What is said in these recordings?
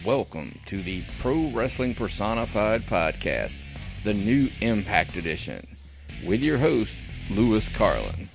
welcome to the Pro Wrestling Personified Podcast, the new Impact Edition, with your host, Lewis Carlin.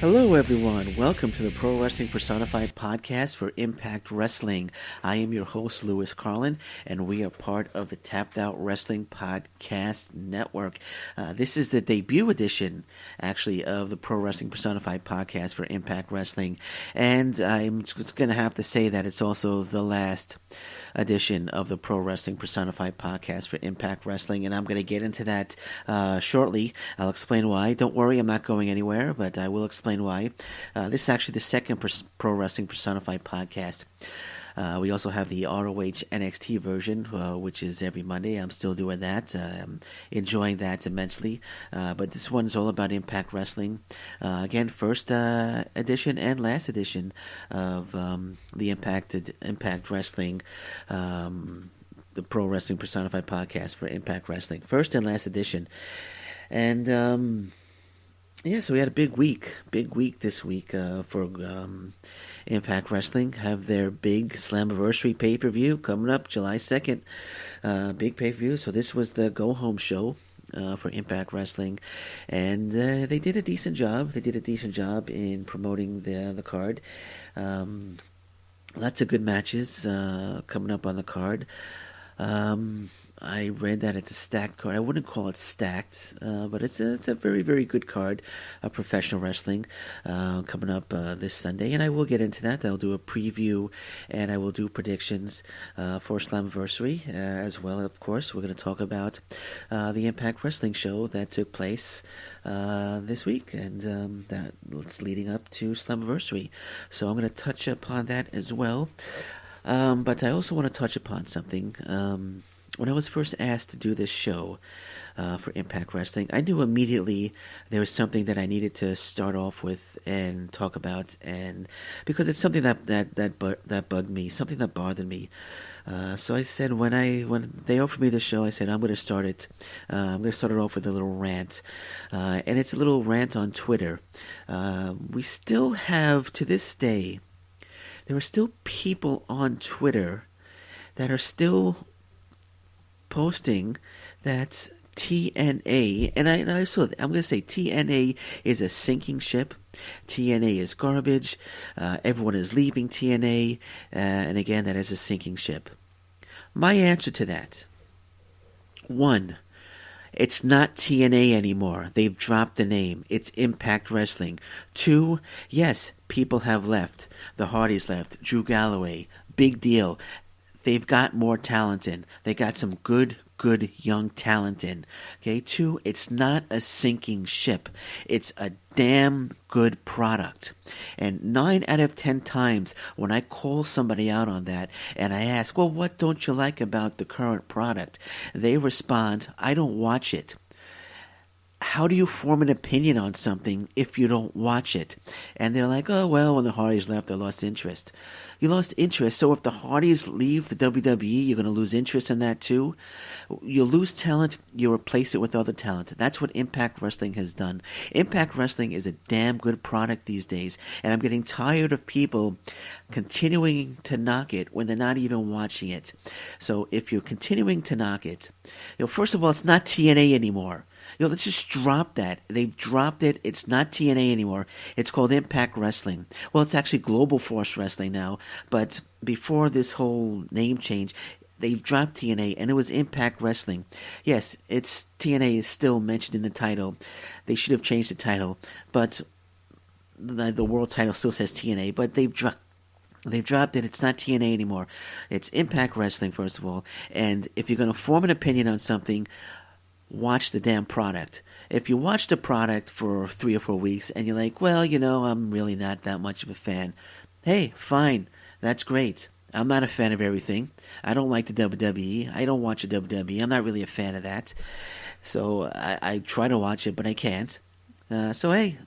Hello everyone, welcome to the Pro Wrestling Personified Podcast for Impact Wrestling. I am your host, Lewis Carlin, and we are part of the Tapped Out Wrestling Podcast Network. This is the debut edition, actually, of the Pro Wrestling Personified Podcast for Impact Wrestling, and I'm just going to have to say that it's also the last edition of the Pro Wrestling Personified Podcast for Impact Wrestling, and I'm going to get into that shortly. I'll explain why. Don't worry, I'm not going anywhere, but I will explain why. This is actually the second Pro Wrestling Personified podcast. We also have the ROH NXT version, which is every Monday. I'm still doing that. I'm enjoying that immensely. But this one's all about Impact Wrestling. Again, first edition and last edition of the Impact Wrestling, the Pro Wrestling Personified Podcast for Impact Wrestling. First and last edition. And yeah, so we had a big week this week for Impact Wrestling. Have their big Slammiversary PPV coming up July 2nd. Big pay-per-view. So this was the go-home show for Impact Wrestling. And they did a decent job. They did a decent job in promoting the card. Lots of good matches coming up on the card. I read that it's a stacked card. I wouldn't call it stacked, but it's a very, very good card of professional wrestling coming up this Sunday. And I will get into that. I'll do a preview and I will do predictions for Slammiversary as well, of course. We're going to talk about the Impact Wrestling show that took place this week, and that's leading up to Slammiversary. So I'm going to touch upon that as well. But I also want to touch upon something. When I was first asked to do this show for Impact Wrestling, I knew immediately there was something that I needed to start off with and talk about, and because it's something that bugged me, something that bothered me. So I said when they offered me the show, I said I'm going to start it. I'm going to start it off with a little rant, and it's a little rant on Twitter. We still have, to this day, there are still people on Twitter that are still posting that TNA, and I'm going to say TNA is a sinking ship. TNA is garbage. Everyone is leaving TNA, and again, that is a sinking ship. My answer to that: 1, it's not TNA anymore. They've dropped the name. It's Impact Wrestling. 2, yes, people have left. The Hardys left. Drew Galloway. Big deal. They've got more talent in. They got some good young talent in. Okay, 2, it's not a sinking ship. It's a damn good product. And 9 out of 10 times when I call somebody out on that and I ask, well, what don't you like about the current product? They respond, I don't watch it. How do you form an opinion on something if you don't watch it? And they're like, oh, well, when the Hardys left, I lost interest. You lost interest, so if the Hardys leave the WWE, you're going to lose interest in that too? You lose talent, you replace it with other talent. That's what Impact Wrestling has done. Impact Wrestling is a damn good product these days, and I'm getting tired of people continuing to knock it when they're not even watching it. So if you're continuing to knock it, first of all, it's not TNA anymore. Let's just drop that. They've dropped it. It's not TNA anymore. It's called Impact Wrestling. Well, it's actually Global Force Wrestling now. But before this whole name change, they've dropped TNA, and it was Impact Wrestling. Yes, it's TNA is still mentioned in the title. They should have changed the title, but the world title still says TNA. But they've dropped it. It's not TNA anymore. It's Impact Wrestling, first of all. And if you're going to form an opinion on something, watch the damn product. If you watch the product for 3 or 4 weeks and you're like, well, I'm really not that much of a fan. Hey, fine. That's great. I'm not a fan of everything. I don't like the WWE. I don't watch the WWE. I'm not really a fan of that. So I try to watch it, but I can't. So hey,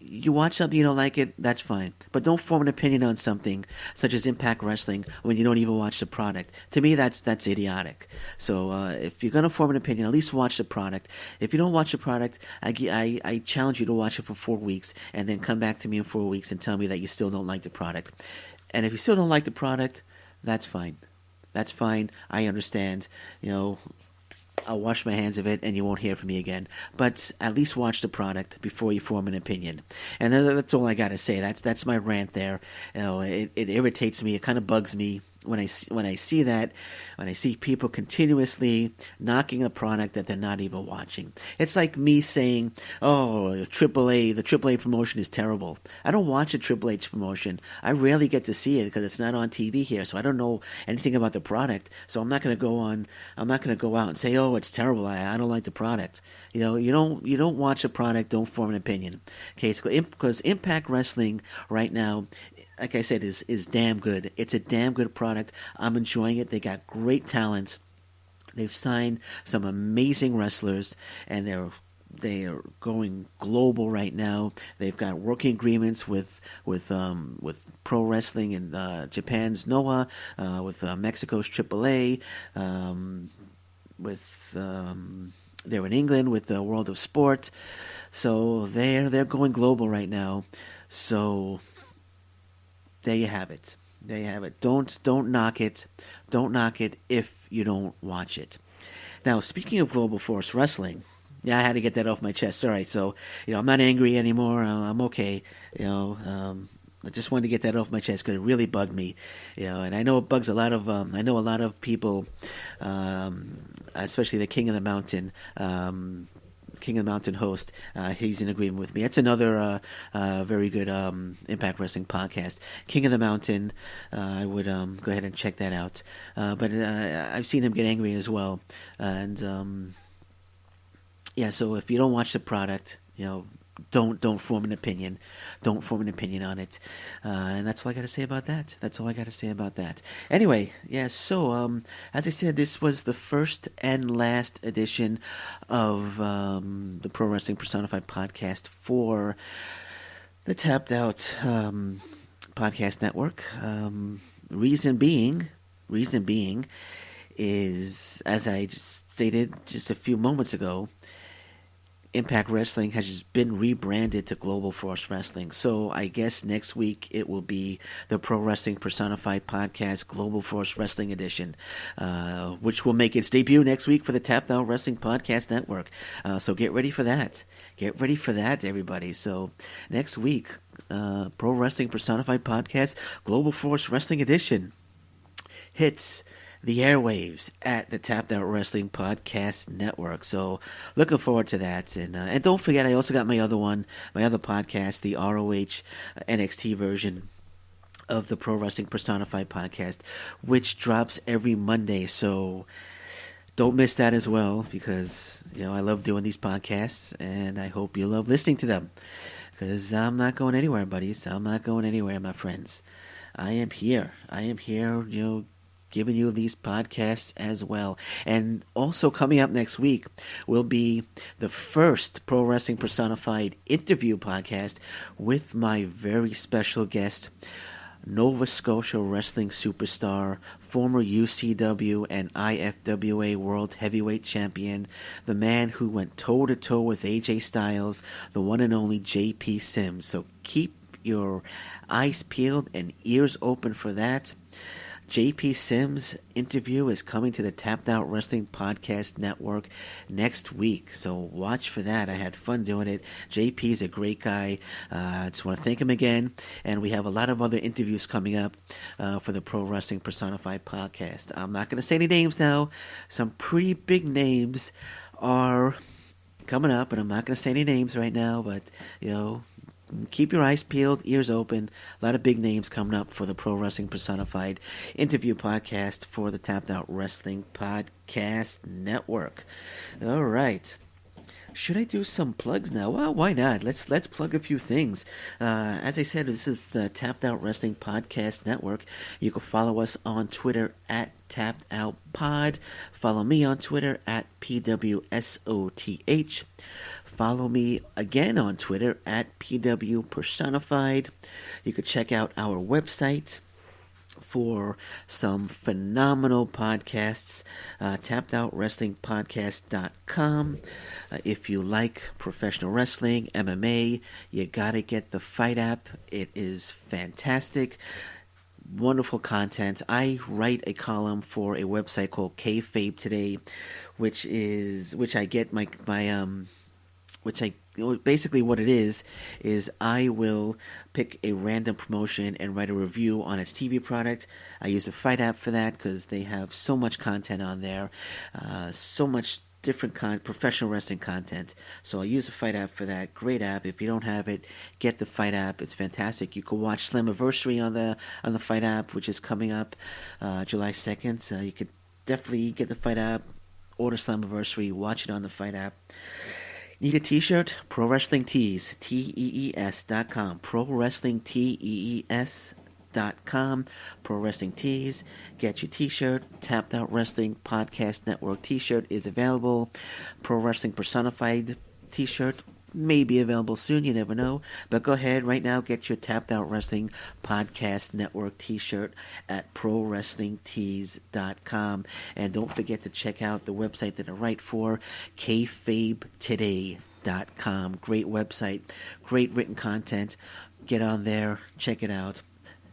you watch something, you don't like it, that's fine. But don't form an opinion on something such as Impact Wrestling when you don't even watch the product. To me, that's idiotic. So if you're going to form an opinion, at least watch the product. If you don't watch the product, I challenge you to watch it for 4 weeks and then come back to me in 4 weeks and tell me that you still don't like the product. And if you still don't like the product, that's fine. That's fine. I understand. I'll wash my hands of it and you won't hear from me again. But at least watch the product before you form an opinion. And that's all I got to say. That's my rant there. It irritates me. It kind of bugs me when I see that, when I see people continuously knocking a product that they're not even watching. It's like me saying, "Oh, the AAA promotion is terrible." I don't watch a Triple H promotion. I rarely get to see it because it's not on TV here, so I don't know anything about the product. So I'm not going to go out and say, "Oh, it's terrible. I don't like the product." You don't watch a product, don't form an opinion. Okay, because Impact Wrestling right now, like I said, is damn good. It's a damn good product. I'm enjoying it. They got great talent. They've signed some amazing wrestlers, and they are going global right now. They've got working agreements with pro wrestling in Japan's Noah, with Mexico's AAA, they're in England with the World of Sport. So they're going global right now. So there you have it. There you have it. Don't knock it. Don't knock it if you don't watch it. Now, speaking of Global Force Wrestling, I had to get that off my chest. All right, so I'm not angry anymore. I'm okay. I just wanted to get that off my chest because it really bugged me. And I know it bugs a lot of people, especially the King of the Mountain. King of the Mountain host, he's in agreement with me. That's another very good Impact Wrestling podcast. King of the Mountain, I would go ahead and check that out. But I've seen him get angry as well. And so if you don't watch the product, don't form an opinion. Don't form an opinion on it. And that's all I got to say about that. Anyway, so as I said, this was the first and last edition of the Pro Wrestling Personified podcast for the Tapped Out Podcast Network. Reason being is, as I just stated just a few moments ago, Impact Wrestling has just been rebranded to Global Force Wrestling. So I guess next week it will be the Pro Wrestling Personified Podcast Global Force Wrestling Edition, which will make its debut next week for the Tapped Out Wrestling Podcast Network. So get ready for that. Get ready for that, everybody. So next week, Pro Wrestling Personified Podcast Global Force Wrestling Edition hits the airwaves at the Tapped Out Wrestling Podcast Network. So looking forward to that. And don't forget, I also got my other podcast, the ROH NXT version of the Pro Wrestling Personified Podcast, which drops every Monday. So don't miss that as well, because I love doing these podcasts, and I hope you love listening to them. Because I'm not going anywhere, buddies. I'm not going anywhere, my friends. I am here, giving you these podcasts as well. And also coming up next week will be the first Pro Wrestling Personified interview podcast with my very special guest, Nova Scotia wrestling superstar, former UCW and IFWA World Heavyweight Champion, the man who went toe-to-toe with AJ Styles, the one and only JP Sims. So keep your eyes peeled and ears open for that. JP Sims' interview is coming to the Tapped Out Wrestling Podcast Network next week, so watch for that. I had fun doing it. JP is a great guy. I just want to thank him again, and we have a lot of other interviews coming up for the Pro Wrestling Personified Podcast. I'm not going to say any names now. Some pretty big names are coming up, and I'm not going to say any names right now, but, keep your eyes peeled, ears open. A lot of big names coming up for the Pro Wrestling Personified interview podcast for the Tapped Out Wrestling Podcast Network. All right. Should I do some plugs now? Well, why not? Let's plug a few things. As I said, this is the Tapped Out Wrestling Podcast Network. You can follow us on Twitter at Tapped Out Pod. Follow me on Twitter at PWSOTH. follow me again on Twitter at PW Personified. You could check out our website for some phenomenal podcasts, tappedOutWrestlingPodcast.com. If you like professional wrestling, MMA, you gotta get the FITE app. It is fantastic. Wonderful content. I write a column for a website called Kayfabe Today, which I get basically what it is I will pick a random promotion and write a review on its TV product. I use the FITE app for that because they have so much content on there, so much different professional wrestling content. So I use the FITE app for that. Great app. If you don't have it, get the FITE app. It's fantastic. You can watch Slammiversary on the FITE app, which is coming up July 2nd. You could definitely get the FITE app, order Slammiversary, watch it on the FITE app. Need a t-shirt? Pro Wrestling Tees, TEES.com. Pro Wrestling TEES.com. Pro Wrestling Tees. Get your t-shirt. Tapped Out Wrestling Podcast Network t-shirt is available. Pro Wrestling Personified t-shirt may be available soon. You never know. But go ahead right now. Get your Tapped Out Wrestling Podcast Network t-shirt at ProWrestlingTees.com. And don't forget to check out the website that I write for, KayfabeToday.com. Great website. Great written content. Get on there. Check it out.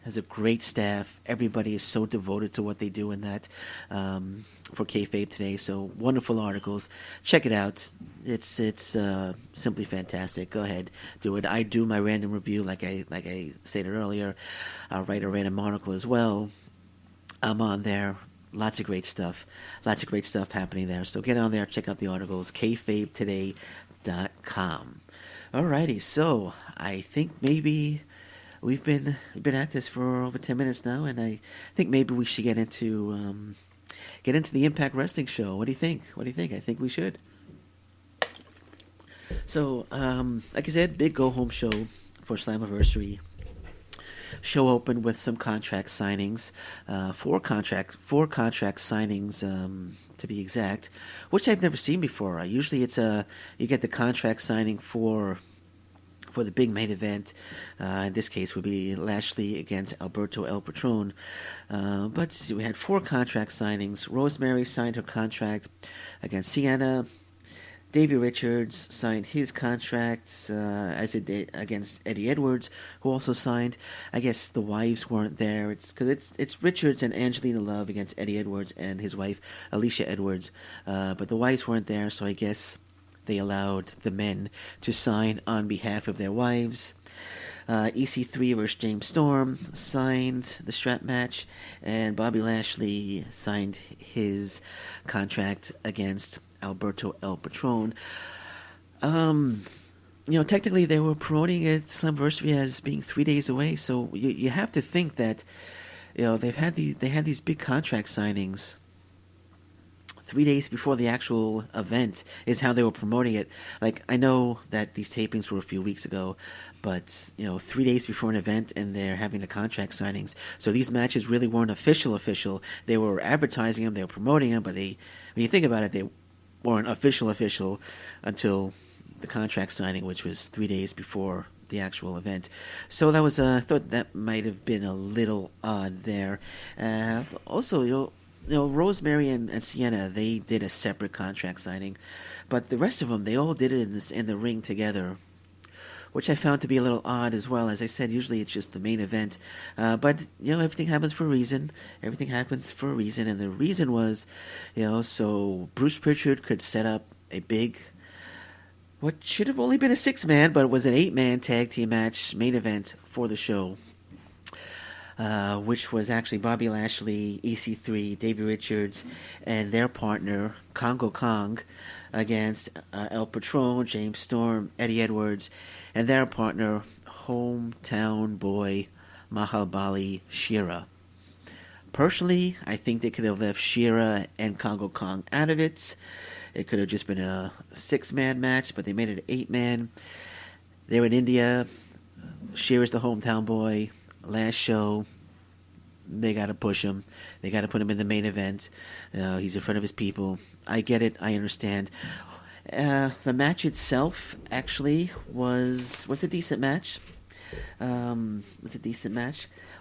Has a great staff. Everybody is so devoted to what they do in that for Kayfabe Today. So wonderful articles. Check it out. It's simply fantastic. Go ahead, do it. I do my random review, like I stated earlier. I'll write a random article as well. I'm on there. Lots of great stuff. Lots of great stuff happening there. So get on there. Check out the articles. KayfabeToday.com. Alrighty. So I think maybe. We've been at this for over 10 minutes now, and I think maybe we should get into the Impact Wrestling show. What do you think? I think we should. So, like I said, big go-home show for Slammiversary. Show opened with some contract signings, four contract signings to be exact, which I've never seen before. Usually, you get the contract signing for the big main event. In this case would be Lashley against Alberto El Patron. But we had four contract signings. Rosemary signed her contract against Sienna. Davey Richards signed his contract as it did against Eddie Edwards, who also signed. I guess the wives weren't there. It's Richards and Angelina Love against Eddie Edwards and his wife Alicia Edwards. But the wives weren't there, so I guess they allowed the men to sign on behalf of their wives. EC3 versus James Storm signed the strap match, and Bobby Lashley signed his contract against Alberto El Patron. Technically they were promoting it, Slammiversary, as being 3 days away, so you have to think that they had these big contract signings 3 days before the actual event is how they were promoting it. Like, I know that these tapings were a few weeks ago, but 3 days before an event, and they're having the contract signings. So these matches really weren't official. They were advertising them, they were promoting them, but when you think about it, they weren't official until the contract signing, which was 3 days before the actual event. So that was, I thought that might have been a little odd there. Also, Rosemary and Sienna, they did a separate contract signing, but the rest of them, they all did it in the ring together, which I found to be a little odd as well. As I said, usually it's just the main event, but everything happens for a reason. And the reason was, so Bruce Pritchard could set up a big, what should have only been a 6-man, but it was an 8-man tag team match main event for the show. Which was actually Bobby Lashley, EC3, Davey Richards, and their partner, Congo Kong, against El Patron, James Storm, Eddie Edwards, and their partner, hometown boy, Mahabali Shera. Personally, I think they could have left Shera and Congo Kong out of it. It could have just been a 6-man match, but they made it an 8-man. They're in India. Shera's the hometown boy. Last show, they got to push him. They got to put him in the main event. He's in front of his people. I get it. I understand. The match itself actually was a decent match.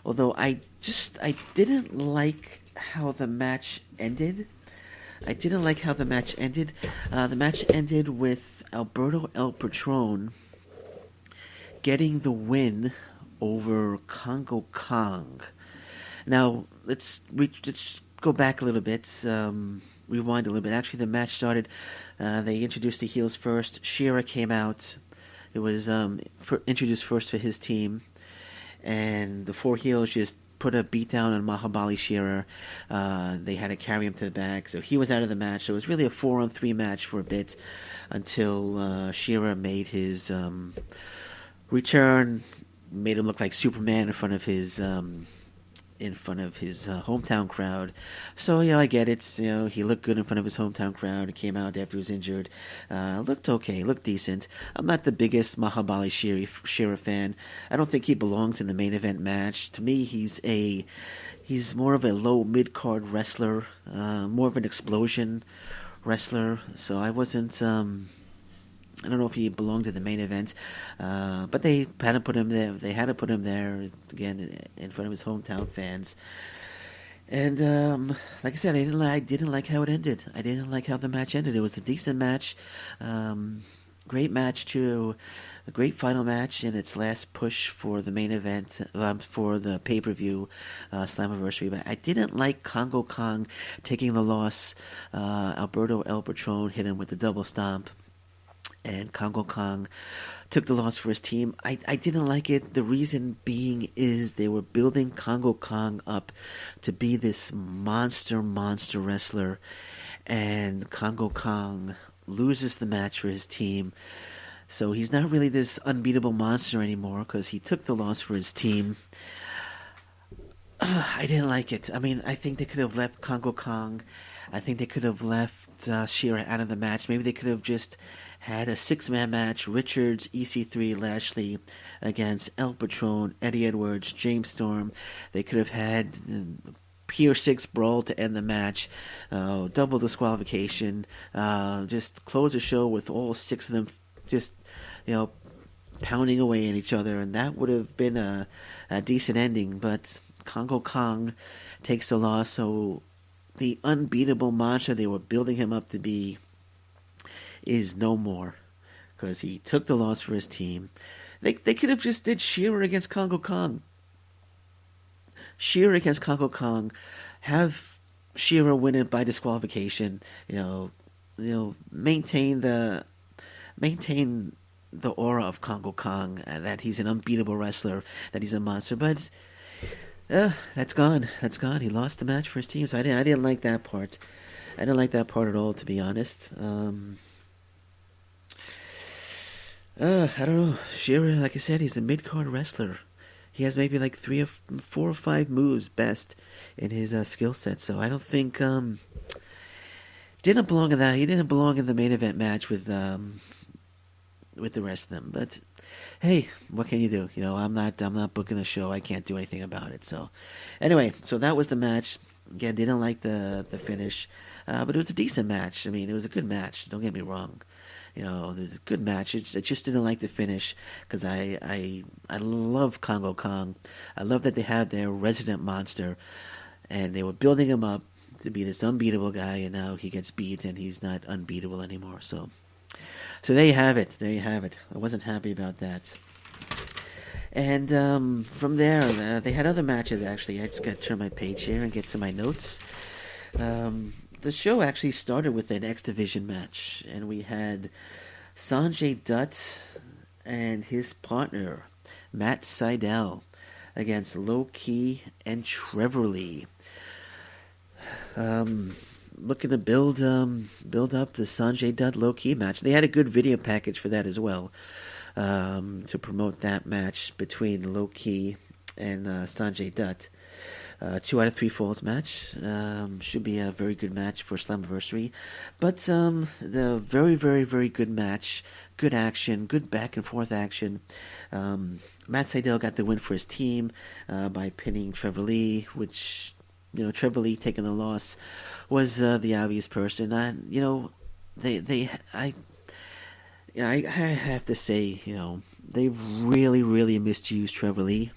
Although I didn't like how the match ended. The match ended with Alberto El Patron getting the win over Congo Kong. Now let's go back a little bit. Rewind a little bit. Actually, the match started. They introduced the heels first. Shira came out. It was introduced first for his team, and the four heels just put a beat down on Mahabali Shira. They had to carry him to the back, so he was out of the match. So it was really a 4-on-3 match for a bit until Shira made his return, made him look like Superman in front of his hometown crowd. So I get it. He looked good in front of his hometown crowd. He came out after he was injured. Looked okay. Looked decent. I'm not the biggest Mahabali Shira fan. I don't think he belongs in the main event match. To me, he's more of a low mid card wrestler, more of an explosion wrestler. So I wasn't. I don't know if he belonged to the main event, but they had to put him there. They had to put him there again in front of his hometown fans. And like I said, I didn't like how it ended. I didn't like how the match ended. It was a decent match, great match too, a great final match in its last push for the main event for the pay-per-view Slammiversary. But I didn't like Congo Kong taking the loss. Alberto El Patron hit him with the double stomp, and Congo Kong took the loss for his team. I didn't like it. The reason being is they were building Congo Kong up to be this monster wrestler, and Congo Kong loses the match for his team. So he's not really this unbeatable monster anymore because he took the loss for his team. I didn't like it. I mean, I think they could have left Congo Kong. I think they could have left Shira out of the match. Maybe they could have just had a 6-man match, Richards, EC3, Lashley against El Patron, Eddie Edwards, James Storm. They could have had Pier 6 brawl to end the match, double disqualification, just close the show with all 6 of them just, pounding away at each other, and that would have been a decent ending, but Congo Kong takes the loss, so the unbeatable monster they were building him up to be is no more, because he took the loss for his team. They could have just did Shira against Congo Kong. Shira against Congo Kong, have Shira win it by disqualification. Maintain the aura of Congo Kong, that he's an unbeatable wrestler, that he's a monster. But that's gone. He lost the match for his team, so I didn't like that part. I didn't like that part at all, to be honest. I don't know. Shira, like I said, he's a mid-card wrestler. He has maybe like 4 or 5 moves best in his skill set. So I don't think didn't belong in that. He didn't belong in the main event match with the rest of them. But hey, what can you do? I'm not booking the show. I can't do anything about it. So anyway, so that was the match. Again, didn't like the finish, but it was a decent match. I mean, it was a good match. Don't get me wrong. It was a good match. I just didn't like the finish because I love Congo Kong. I love that they had their resident monster, and they were building him up to be this unbeatable guy, and now he gets beat, and he's not unbeatable anymore. So there you have it. I wasn't happy about that. And from there, they had other matches, actually. I just got to turn my page here and get to my notes. The show actually started with an X Division match, and we had Sanjay Dutt and his partner, Matt Sydal, against Low Key and Trevor Lee. Looking to build up the Sanjay Dutt Low Key match. They had a good video package for that as well, to promote that match between Low Key and Sanjay Dutt. 2 out of 3 falls match. Should be a very good match for Slammiversary. But the very, very, very good match. Good action. Good back and forth action. Matt Sydal got the win for his team by pinning Trevor Lee, which, Trevor Lee taking the loss was the obvious person. I I have to say, they've really, really misused Trevor Lee.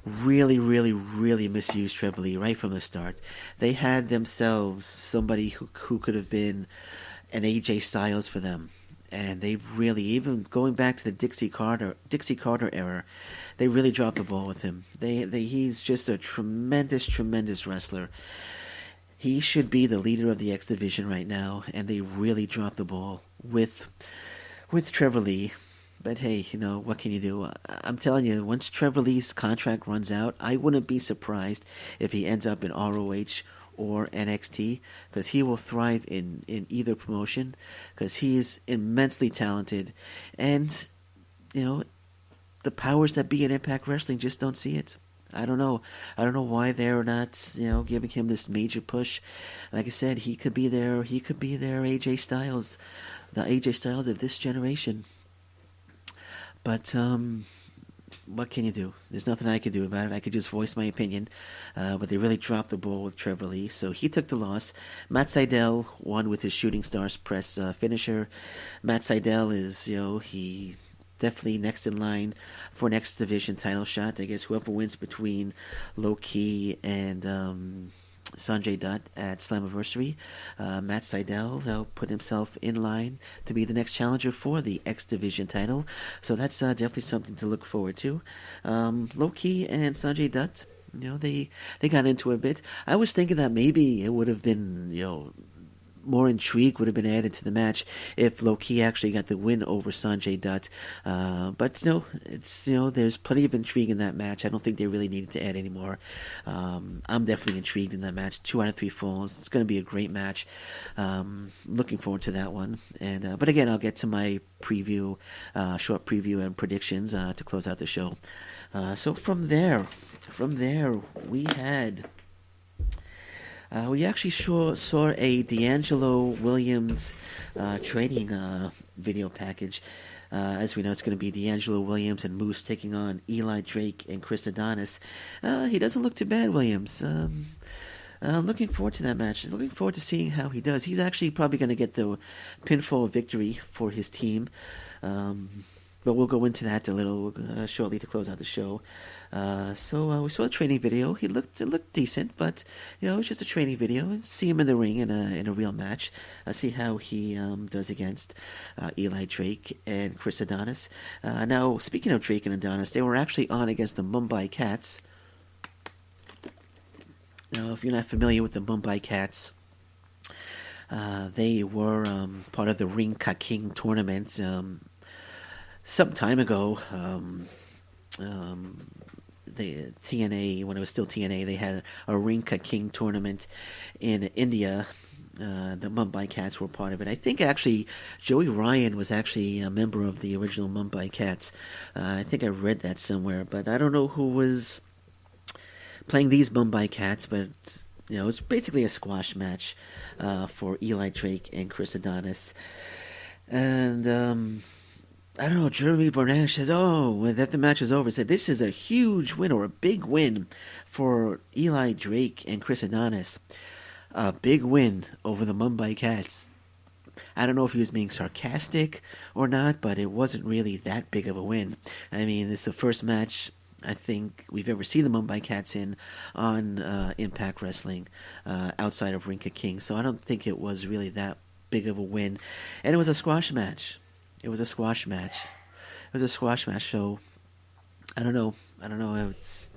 Really, really, really misused Trevor Lee right from the start. They had themselves somebody who could have been an AJ Styles for them. And they really, even going back to the Dixie Carter era, they really dropped the ball with him. He's just a tremendous, tremendous wrestler. He should be the leader of the X Division right now, and they really dropped the ball with Trevor Lee. But hey, what can you do? I'm telling you, once Trevor Lee's contract runs out, I wouldn't be surprised if he ends up in ROH or NXT, because he will thrive in either promotion, because he is immensely talented, and the powers that be in Impact Wrestling just don't see it. I don't know why they're not giving him this major push. Like I said, he could be their AJ Styles, the AJ Styles of this generation. But what can you do? There's nothing I can do about it. I could just voice my opinion. But they really dropped the ball with Trevor Lee. So he took the loss. Matt Sydal won with his Shooting Stars Press finisher. Matt Sydal is, he definitely next in line for next division title shot. I guess whoever wins between Low Key and Sanjay Dutt at Slammiversary, Matt Sydal put himself in line to be the next challenger for the X Division title. So that's definitely something to look forward to. Low Key and Sanjay Dutt, they got into a bit. I was thinking that maybe it would have been, more intrigue would have been added to the match if Low Key actually got the win over Sanjay Dutt. But it's there's plenty of intrigue in that match. I don't think they really needed to add any more. I'm definitely intrigued in that match. 2 out of 3 falls. It's going to be a great match. Looking forward to that one. And but again, I'll get to my preview, short preview and predictions to close out the show. So from there, we had. We actually saw a D'Angelo Williams training video package. As we know, it's going to be D'Angelo Williams and Moose taking on Eli Drake and Chris Adonis. He doesn't look too bad, Williams. Looking forward to that match. Looking forward to seeing how he does. He's actually probably going to get the pinfall victory for his team. But we'll go into that a little shortly to close out the show. So we saw a training video. It looked decent, but it's just a training video. See him in the ring in a real match. See how he does against Eli Drake and Chris Adonis. Now, speaking of Drake and Adonis, they were actually on against the Mumbai Cats. Now, if you're not familiar with the Mumbai Cats, they were part of the Ring Ka King tournament. Some time ago, the TNA, when it was still TNA, they had a Ring Ka King tournament in India. The Mumbai Cats were part of it. I think actually Joey Ryan was actually a member of the original Mumbai Cats. I think I read that somewhere, but I don't know who was playing these Mumbai Cats, but it was basically a squash match for Eli Drake and Chris Adonis. And I don't know, Jeremy Bernard says, when the match is over, said this is a huge win or a big win for Eli Drake and Chris Adonis. A big win over the Mumbai Cats. I don't know if he was being sarcastic or not, but it wasn't really that big of a win. I mean, it's the first match I think we've ever seen the Mumbai Cats in on Impact Wrestling outside of Ring Ka King, so I don't think it was really that big of a win. And it was a squash match. So I don't know. It's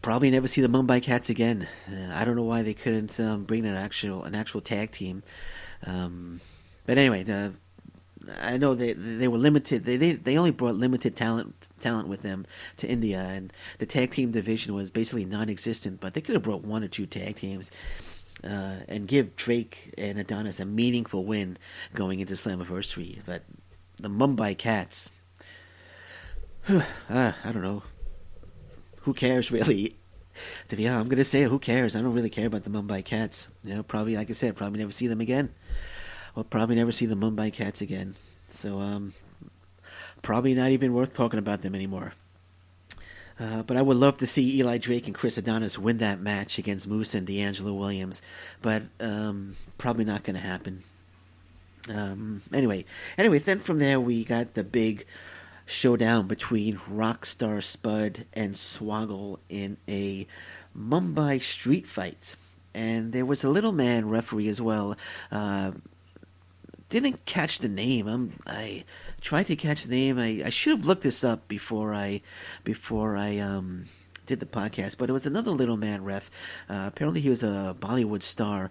probably never see the Mumbai Cats again. I don't know why they couldn't bring an actual tag team. But anyway, I know they were limited. They only brought limited talent with them to India, and the tag team division was basically non-existent. But they could have brought 1 or 2 tag teams. And give Drake and Adonis a meaningful win going into Slammiversary. But the Mumbai Cats, I don't know. Who cares, really? To be honest, I'm going to say who cares? I don't really care about the Mumbai Cats. Probably, like I said, probably never see them again. We'll probably never see the Mumbai Cats again. So, probably not even worth talking about them anymore. But I would love to see Eli Drake and Chris Adonis win that match against Moose and D'Angelo Williams. But probably not going to happen. Anyway, then from there we got the big showdown between Rockstar Spud and Swoggle in a Mumbai street fight. And there was a little man referee as well. Didn't catch the name. I tried to catch the name. I should have looked this up before I did the podcast, but it was another little man ref. Apparently he was a Bollywood star.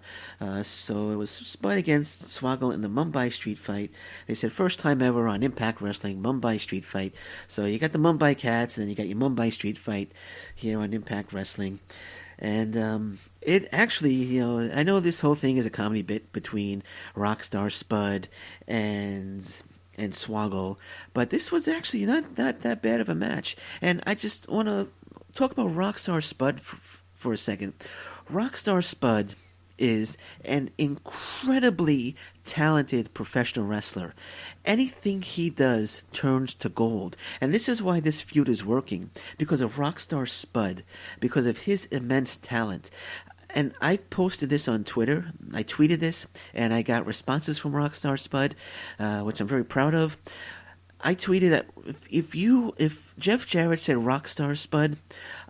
So it was Spud against Swoggle in the Mumbai street fight. They said first time ever on Impact Wrestling, Mumbai street fight. So you got the Mumbai Cats, and then you got your Mumbai street fight here on Impact Wrestling. And it actually, I know this whole thing is a comedy bit between Rockstar Spud and Swoggle, but this was actually not that bad of a match. And I just want to talk about Rockstar Spud for a second. Rockstar Spud is an incredibly talented professional wrestler. Anything he does turns to gold. And this is why this feud is working. Because of Rockstar Spud. Because of his immense talent. And I posted this on Twitter. I tweeted this. And I got responses from Rockstar Spud. Which I'm very proud of. I tweeted that if Jeff Jarrett said Rockstar Spud,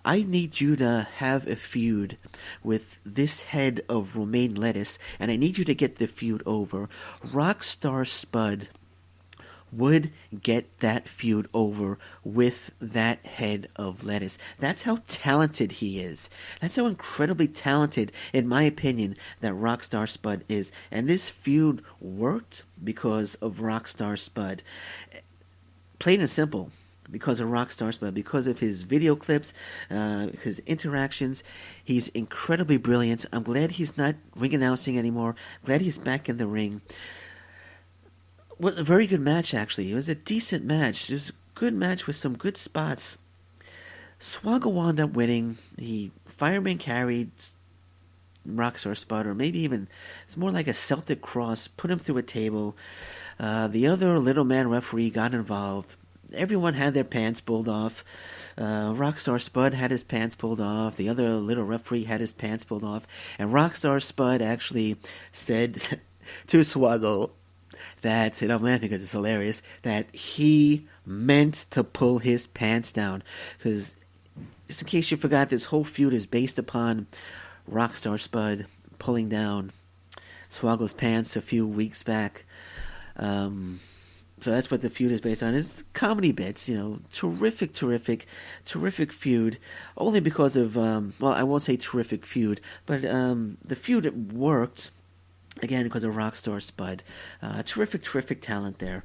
I need you to have a feud with this head of romaine lettuce, and I need you to get the feud over. Rockstar Spud would get that feud over with that head of lettuce. That's how talented he is. That's how incredibly talented, in my opinion, that Rockstar Spud is. And this feud worked because of Rockstar Spud. Plain and simple, because of Rockstar Spud, because of his video clips, his interactions. He's incredibly brilliant. I'm glad he's not ring announcing anymore. Glad he's back in the ring. It was a very good match, actually. It was a decent match. It was a good match with some good spots. Swoggle wound up winning. He fireman carried Rockstar Spud, or maybe even, it's more like a Celtic cross, put him through a table. The other little man referee got involved. Everyone had their pants pulled off. Rockstar Spud had his pants pulled off. The other little referee had his pants pulled off. And Rockstar Spud actually said to Swoggle that, and I'm laughing because it's hilarious, that he meant to pull his pants down. Because, just in case you forgot, this whole feud is based upon Rockstar Spud pulling down Swoggle's pants a few weeks back. So that's what the feud is based on. It's comedy bits, terrific feud. Only because of, well, I won't say terrific feud, but the feud worked, again, because of Rockstar Spud. Terrific talent there.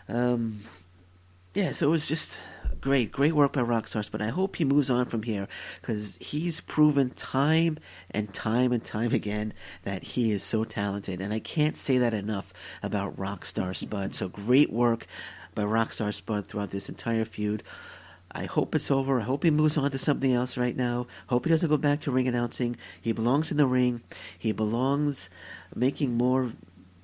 Yeah, so it was just great work by Rockstar Spud. I hope he moves on from here, because he's proven time and time again that he is so talented, and I can't say that enough about Rockstar Spud. So great work by Rockstar Spud throughout this entire feud. I hope it's over. I hope he moves on to something else right now. Hope he doesn't go back to ring announcing. He belongs in the ring. He belongs making more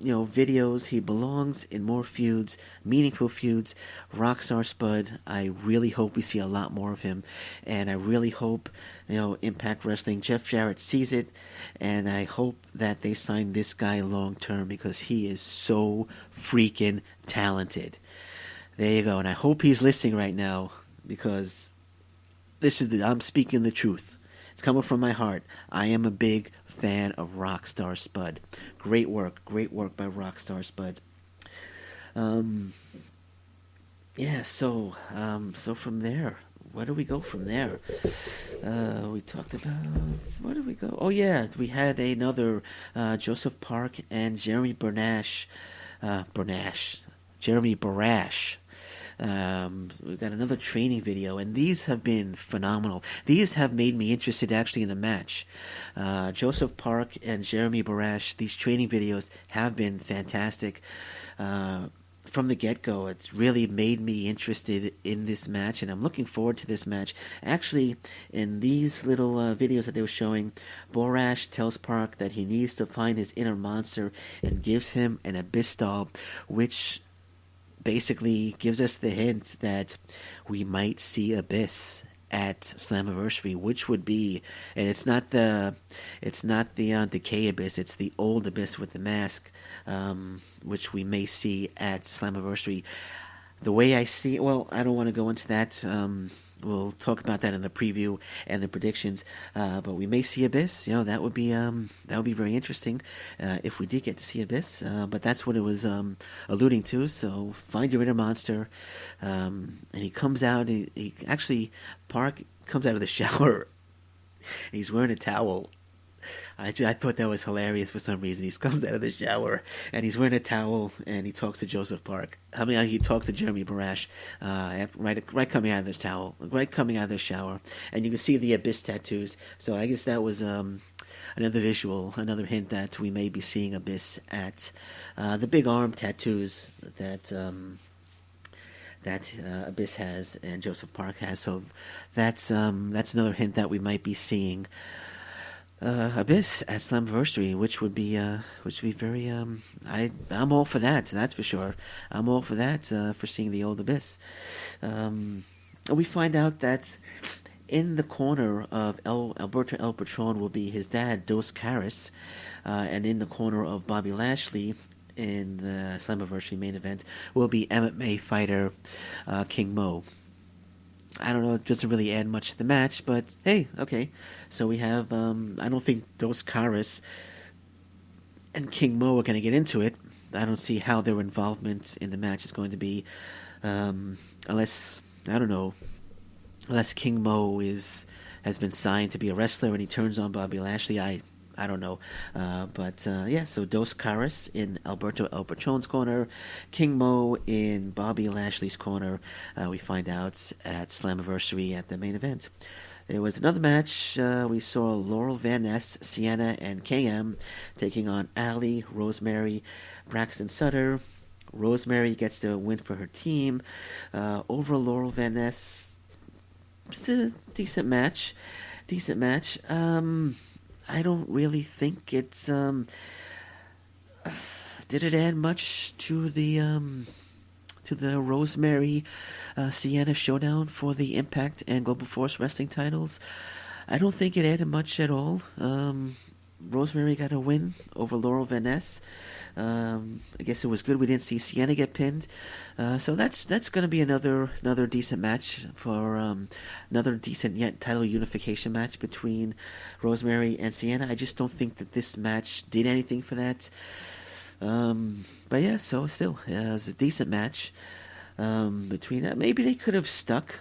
videos. He belongs in more feuds, meaningful feuds. Rockstar Spud, I really hope we see a lot more of him, and I really hope Impact Wrestling, Jeff Jarrett sees it, and I hope that they sign this guy long term, because he is so freaking talented. There you go, and I hope he's listening right now, because I'm speaking the truth. It's coming from my heart. I am a big fan of Rockstar Spud. Great work by Rockstar Spud. So from there, where do we go from there? We talked about, where do we go? Oh yeah, we had another Joseph Park and Jeremy Jeremy Barash. We've got another training video, and these have been phenomenal. These have made me interested actually in the match. Joseph Park and Jeremy Barash, these training videos have been fantastic. From the get-go, it's really made me interested in this match, and I'm looking forward to this match. Actually, in these little videos that they were showing, Barash tells Park that he needs to find his inner monster and gives him an abyss doll, which basically gives us the hint that we might see Abyss at Slammiversary, which would be, and it's not the Decay Abyss, it's the old Abyss with the mask, which we may see at Slammiversary. The way I see it, well, I don't want to go into that. We'll talk about that in the preview and the predictions. But we may see Abyss. That would be very interesting if we did get to see Abyss. But that's what it was alluding to. So find your inner monster. And he comes out. He actually, Park comes out of the shower. And he's wearing a towel. I thought that was hilarious for some reason. He comes out of the shower and he's wearing a towel and he talks to Joseph Park. He talks to Jeremy Barash right coming out of the towel, right coming out of the shower, and you can see the Abyss tattoos. So I guess that was another visual, another hint that we may be seeing Abyss at the big arm tattoos that Abyss has and Joseph Park has. So that's another hint that we might be seeing Abyss at Slammiversary, which would be very. I'm all for that. That's for sure. I'm all for that. For seeing the old Abyss. And we find out that in the corner of Alberto El Patron will be his dad, Dos Caras, and in the corner of Bobby Lashley in the Slammiversary main event will be MMA fighter King Mo. I don't know, it doesn't really add much to the match, but hey, okay. So we have, I don't think Dos Caras and King Mo are going to get into it. I don't see how their involvement in the match is going to be, unless King Mo has been signed to be a wrestler and he turns on Bobby Lashley. I don't know. So Dos Caras in Alberto El Patron's corner, King Mo in Bobby Lashley's corner. We find out at Slammiversary at the main event. There was another match. We saw Laurel Van Ness, Sienna, and KM taking on Allie, Rosemary, Braxton Sutter. Rosemary gets the win for her team over Laurel Van Ness. It's a decent match. I don't really think it's did it add much to the Rosemary Sienna showdown for the Impact and Global Force Wrestling titles? I don't think it added much at all. Rosemary got a win over Laurel Van Ness. I guess it was good we didn't see Sienna get pinned. So that's going to be another decent match for another decent yet title unification match between Rosemary and Sienna. I just don't think that this match did anything for that. But yeah, so still, it was a decent match between that. Maybe they could have stuck.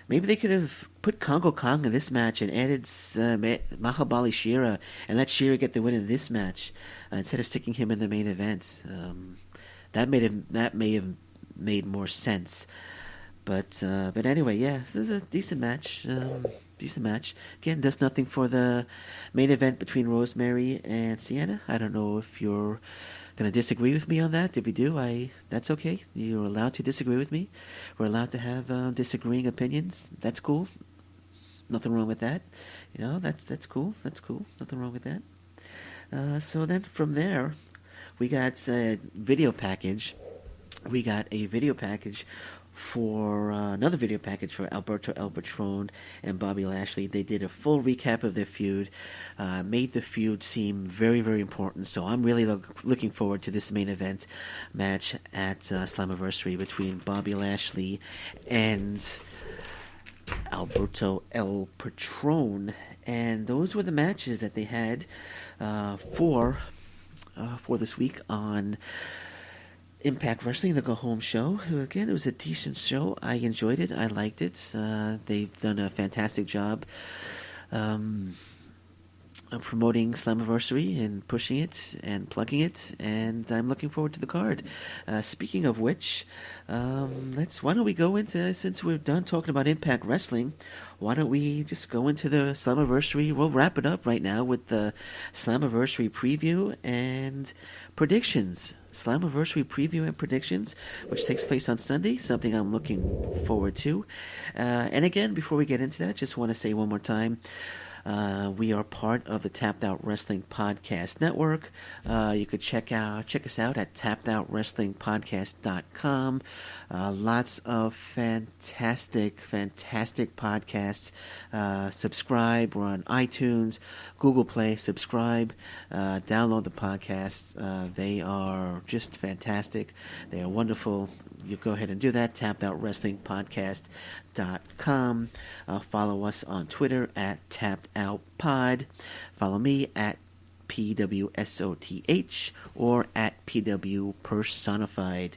Maybe they could have put Kongo Kong in this match and added Mahabali Shera and let Shera get the win in this match instead of sticking him in the main event. That may have made more sense. But anyway, yeah, this is a decent match. Again, does nothing for the main event between Rosemary and Sienna. I don't know if you're going to disagree with me on that. If you do, that's okay. You're allowed to disagree with me. We're allowed to have disagreeing opinions. That's cool. Nothing wrong with that. That's cool. Nothing wrong with that. So then from there, we got a video package. For another video package for Alberto El Patron and Bobby Lashley. They did a full recap of their feud, made the feud seem very, very important. So I'm really looking forward to this main event match at Slammiversary between Bobby Lashley and Alberto El Patron. And those were the matches that they had for this week on Impact Wrestling, the Go Home show. Again, it was a decent show. I enjoyed it. I liked it. They've done a fantastic job promoting Slammiversary and pushing it and plugging it, and I'm looking forward to the card. Speaking of which, why don't we go into, since we're done talking about Impact Wrestling, why don't we just go into the Slammiversary? We'll wrap it up right now with the Slammiversary preview and predictions. Slammiversary preview and predictions, which takes place on Sunday, something I'm looking forward to. And again, before we get into that, just want to say one more time, We are part of the Tapped Out Wrestling Podcast Network. You could check us out at tappedoutwrestlingpodcast.com. Lots of fantastic podcasts. Subscribe. We're on iTunes, Google Play. Subscribe. Download the podcasts. They are just fantastic. They are wonderful. You go ahead and do that. tappedoutwrestlingpodcast.com. Follow us on Twitter at tappedOutPod. Follow me at PWSOTH or at PW Personified.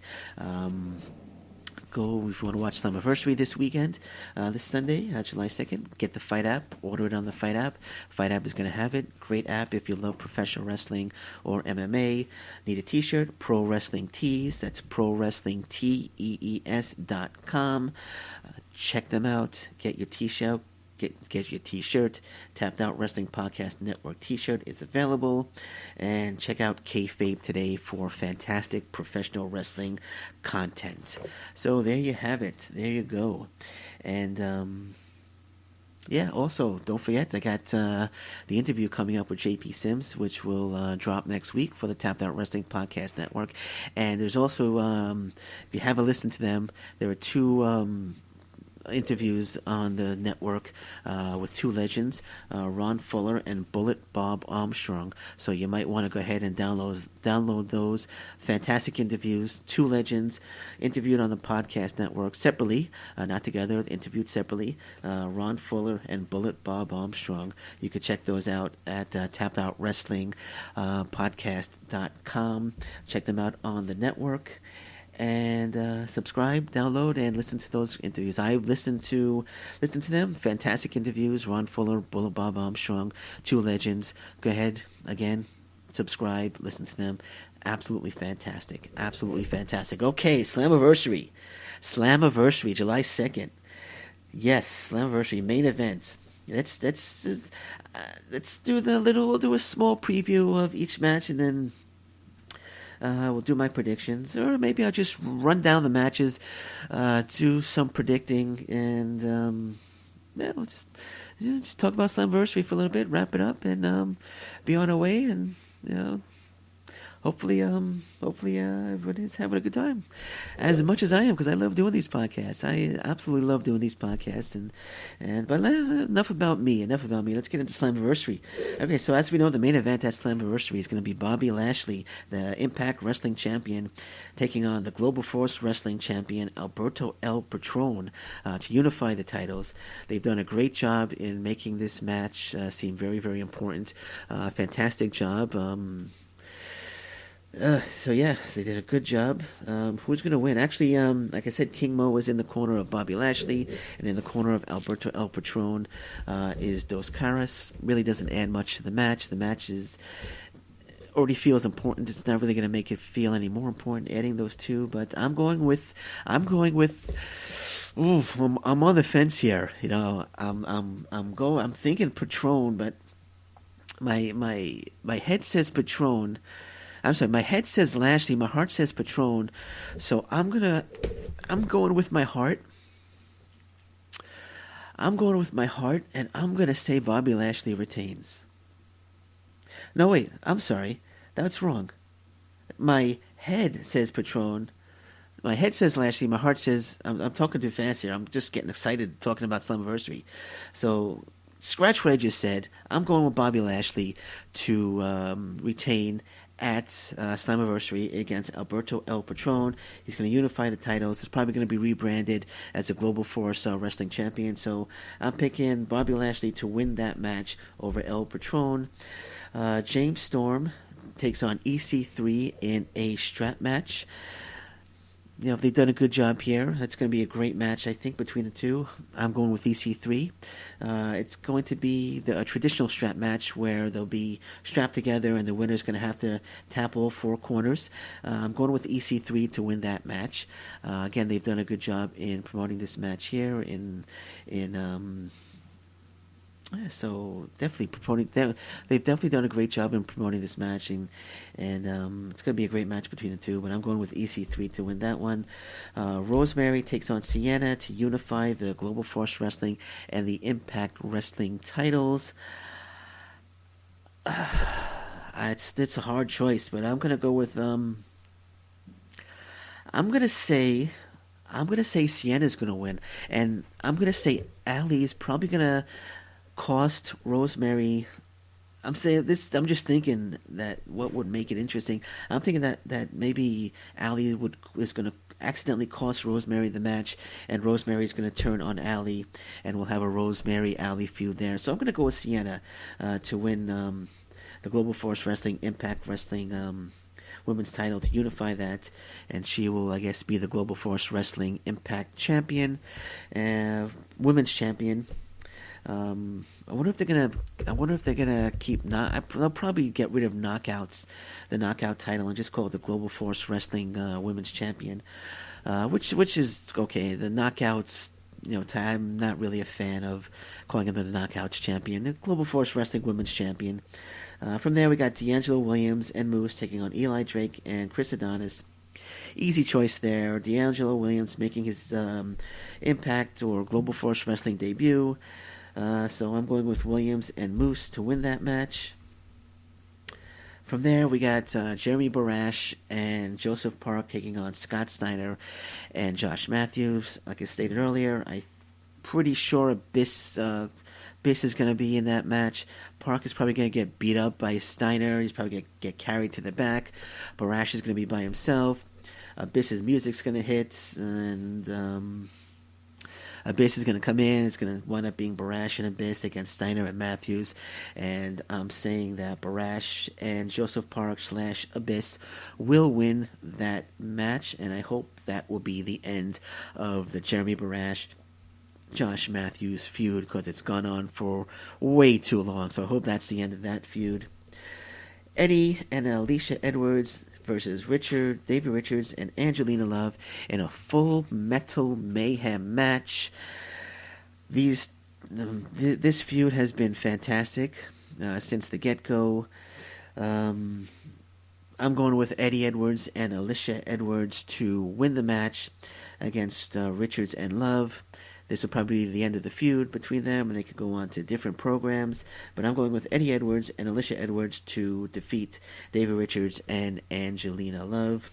Go if you want to watch Slammiversary this weekend, this Sunday, July 2nd. Get the FITE app. Order it on the FITE app. FITE app is going to have it. Great app if you love professional wrestling or MMA. Need a t-shirt? Pro Wrestling Tees. That's ProWrestlingTees.com. Check them out. Get your t-shirt. Get your t-shirt. Tapped Out Wrestling Podcast Network t-shirt is available. And check out Kayfabe today for fantastic professional wrestling content. So there you have it. There you go. And also, don't forget, I got the interview coming up with JP Sims, which will drop next week for the Tapped Out Wrestling Podcast Network. And there's also, if you haven't listened to them, there are two interviews on the network with two legends, Ron Fuller and Bullet Bob Armstrong. So you might want to go ahead and download those fantastic interviews. Two legends interviewed on the podcast network separately, not together, interviewed separately. Ron Fuller and Bullet Bob Armstrong. You can check those out at tappedoutwrestlingpodcast.com. Check them out on the network. And subscribe, download, and listen to those interviews. I've listened to them. Fantastic interviews. Ron Fuller, Bullet Bob Armstrong, two legends. Go ahead, again, subscribe, listen to them. Absolutely fantastic. Absolutely fantastic. Okay, Slammiversary, July 2nd. Yes, Slammiversary, main event. Let's do we'll do a small preview of each match, and then we'll do my predictions, or maybe I'll just run down the matches, do some predicting, and we'll just talk about Slammiversary for a little bit, wrap it up, and be on our way, and hopefully everybody's having a good time, as much as I am, because I love doing these podcasts. I absolutely love doing these podcasts, but enough about me. Let's get into Slammiversary. Okay, so as we know, the main event at Slammiversary is going to be Bobby Lashley, the Impact Wrestling Champion, taking on the Global Force Wrestling Champion Alberto El Patron to unify the titles. They've done a great job in making this match seem very, very important. Fantastic job. They did a good job. Who's going to win? Actually, like I said, King Mo is in the corner of Bobby Lashley, and in the corner of Alberto El Patron is Dos Caras. Really doesn't add much to the match. The match already feels important. It's not really going to make it feel any more important adding those two. But I'm going with. I'm on the fence here. I'm thinking Patron, but my head says Patron. I'm sorry, my head says Lashley, my heart says Patron, so I'm going with my heart. And I'm gonna say Bobby Lashley retains. No, wait, I'm sorry, that's wrong. My head says Patron, my head says Lashley, my heart says, I'm talking too fast here, I'm just getting excited talking about Slammiversary. So, scratch what I just said, I'm going with Bobby Lashley to retain at Slammiversary against Alberto El Patron. He's going to unify the titles. It's probably going to be rebranded as a Global Force Wrestling Champion. So I'm picking Bobby Lashley to win that match over El Patron. James Storm takes on EC3 in a strap match. They've done a good job here. It's going to be a great match, I think, between the two. I'm going with EC3. It's going to be a traditional strap match where they'll be strapped together and the winner's going to have to tap all four corners. I'm going with EC3 to win that match. Again, they've done a good job in promoting this match here in Yeah, so definitely promoting. They've definitely done a great job in promoting this match, and it's going to be a great match between the two. But I'm going with EC3 to win that one. Rosemary takes on Sienna to unify the Global Force Wrestling and the Impact Wrestling titles. It's a hard choice, but I'm going to go with I'm going to say Sienna's going to win, and I'm going to say Allie is probably going to cost Rosemary. I'm saying this. I'm just thinking that what would make it interesting. I'm thinking that maybe Allie is going to accidentally cost Rosemary the match, and Rosemary is going to turn on Allie, and we'll have a Rosemary Allie feud there. So I'm going to go with Sienna to win the Global Force Wrestling Impact Wrestling women's title, to unify that, and she will, I guess, be the Global Force Wrestling Impact champion, women's champion. I wonder if they're gonna keep. They'll probably get rid of knockouts, the knockout title, and just call it the Global Force Wrestling Women's Champion, which is okay. The knockouts, I'm not really a fan of calling them the Knockouts Champion. The Global Force Wrestling Women's Champion. From there, we got D'Angelo Williams and Moose taking on Eli Drake and Chris Adonis. Easy choice there. D'Angelo Williams making his Impact or Global Force Wrestling debut. So I'm going with Williams and Moose to win that match. From there, we got Jeremy Barash and Joseph Park taking on Scott Steiner and Josh Matthews. Like I stated earlier, I'm pretty sure Abyss is going to be in that match. Park is probably going to get beat up by Steiner. He's probably going to get carried to the back. Barash is going to be by himself. Abyss's music's going to hit, and Abyss is going to come in. It's going to wind up being Barash and Abyss against Steiner and Matthews. And I'm saying that Barash and Joseph Park / Abyss will win that match. And I hope that will be the end of the Jeremy Barash Josh Matthews feud, because it's gone on for way too long. So I hope that's the end of that feud. Eddie and Alicia Edwards versus David Richards and Angelina Love in a Full Metal Mayhem match. This feud has been fantastic since the get-go. I'm going with Eddie Edwards and Alicia Edwards to win the match against Richards and Love. This will probably be the end of the feud between them, and they could go on to different programs. But I'm going with Eddie Edwards and Alicia Edwards to defeat David Richards and Angelina Love.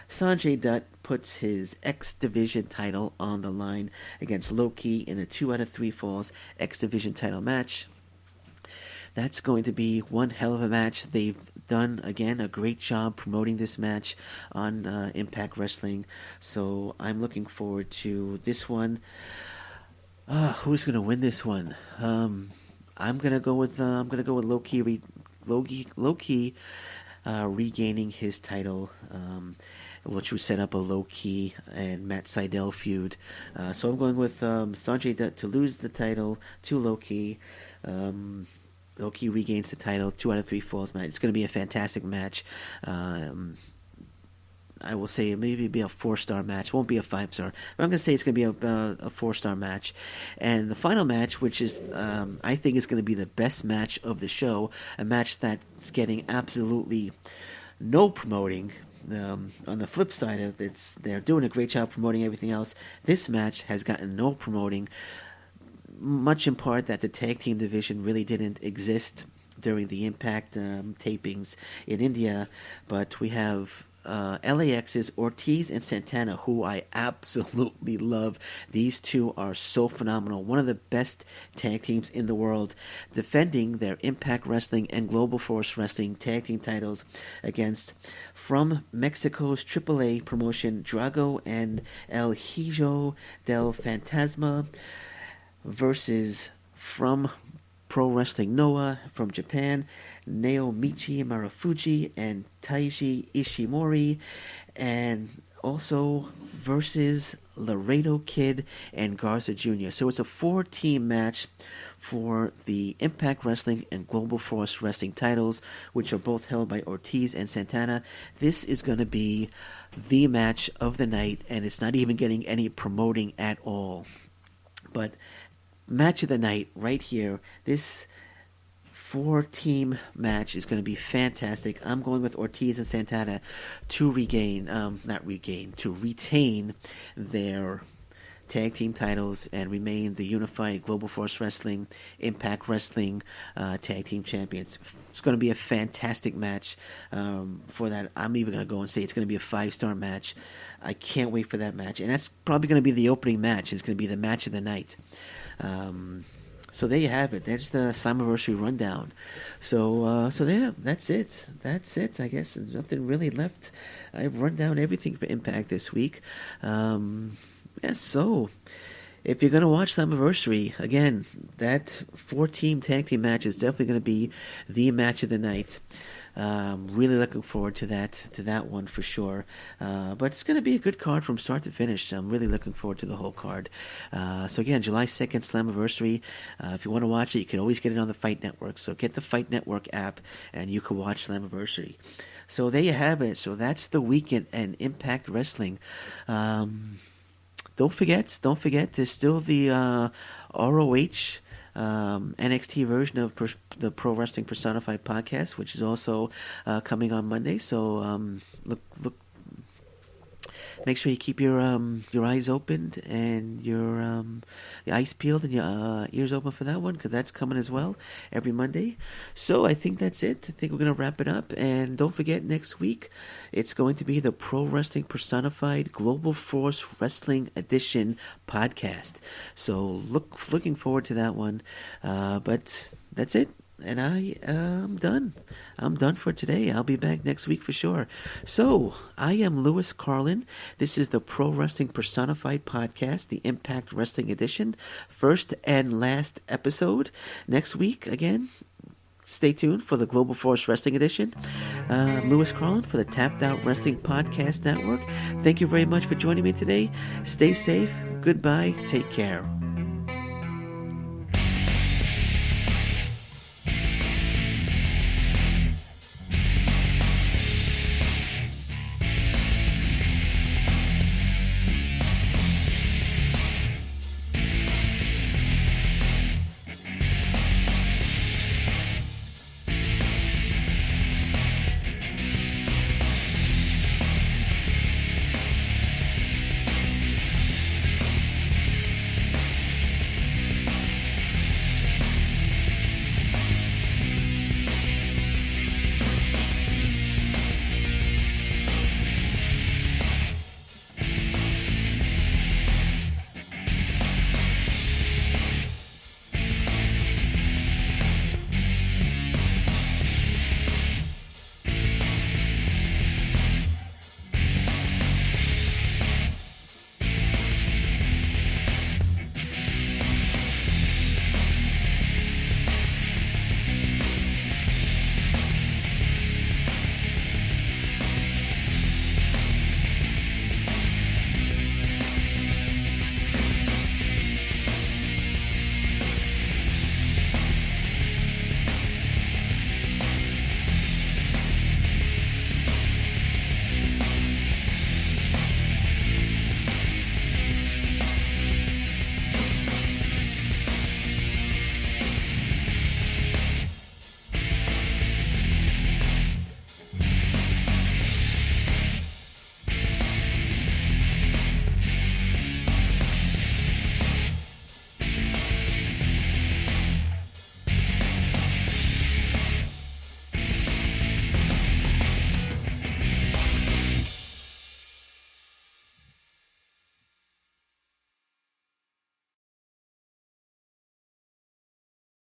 Sanjay Dutt puts his X Division title on the line against Low-Ki in a 2 out of 3 falls X Division title match. That's going to be one hell of a match. They've done, again, a great job promoting this match on Impact Wrestling. So I'm looking forward to this one. Who's going to win this one? I'm going to go with Low-Ki regaining his title, which would set up a Low-Ki and Matt Sydal feud. So I'm going with Sanjay Dutt to lose the title to Low-Ki. Low-Ki regains the title, 2 out of 3 falls match. It's going to be a fantastic match. I will say maybe it'll be a 4-star match. It won't be a 5-star. But I'm going to say it's going to be a 4-star match. And the final match, which is I think is going to be the best match of the show, a match that's getting absolutely no promoting. On the flip side of it, they're doing a great job promoting everything else. This match has gotten no promoting, much in part that the tag team division really didn't exist during the Impact tapings in India. But we have LAX's Ortiz and Santana, who I absolutely love. These two are so phenomenal. One of the best tag teams in the world, defending their Impact Wrestling and Global Force Wrestling tag team titles against, from Mexico's AAA promotion, Drago and El Hijo del Fantasma, versus from Pro Wrestling Noah from Japan, Naomichi Marufuji and Taiji Ishimori, and also versus Laredo Kid and Garza Jr. So it's a 4-team match for the Impact Wrestling and Global Force Wrestling titles, which are both held by Ortiz and Santana. This is going to be the match of the night, and it's not even getting any promoting at all. But match of the night right here. This 4-team match is going to be fantastic. I'm going with Ortiz and Santana to retain their tag team titles and remain the unified Global Force Wrestling, Impact Wrestling tag team champions. It's going to be a fantastic match. For that, I'm even going to go and say it's going to be a 5-star match. I can't wait for that match, and that's probably going to be the opening match. It's going to be the match of the night. So there you have it. There's the Slammiversary rundown. So there, that's it. I guess there's nothing really left. I've run down everything for Impact this week. So if you're going to watch Slammiversary, again, that 4-team tag team match is definitely going to be the match of the night. Really looking forward to that one for sure. But it's going to be a good card from start to finish. I'm really looking forward to the whole card. So again, July 2nd, Slammiversary. If you want to watch it, you can always get it on the FITE Network. So get the FITE Network app, and you can watch Slammiversary. So there you have it. So that's the weekend and Impact Wrestling. Don't forget, there's still the ROH NXT version of the Pro Wrestling Personified podcast, which is also coming on Monday. So look. Make sure you keep your eyes open and your eyes peeled and your ears open for that one, because that's coming as well every Monday. So I think that's it. I think we're going to wrap it up. And don't forget, next week it's going to be the Pro Wrestling Personified Global Force Wrestling Edition podcast. So looking forward to that one. But that's it. And I am done. I'm done for today. I'll be back next week for sure. So, I am Lewis Carlin. This is the Pro Wrestling Personified podcast, the Impact Wrestling Edition. First and last episode. Next week, again, stay tuned for the Global Force Wrestling Edition. I'm Lewis Carlin for the Tapped Out Wrestling Podcast Network. Thank you very much for joining me today. Stay safe. Goodbye. Take care.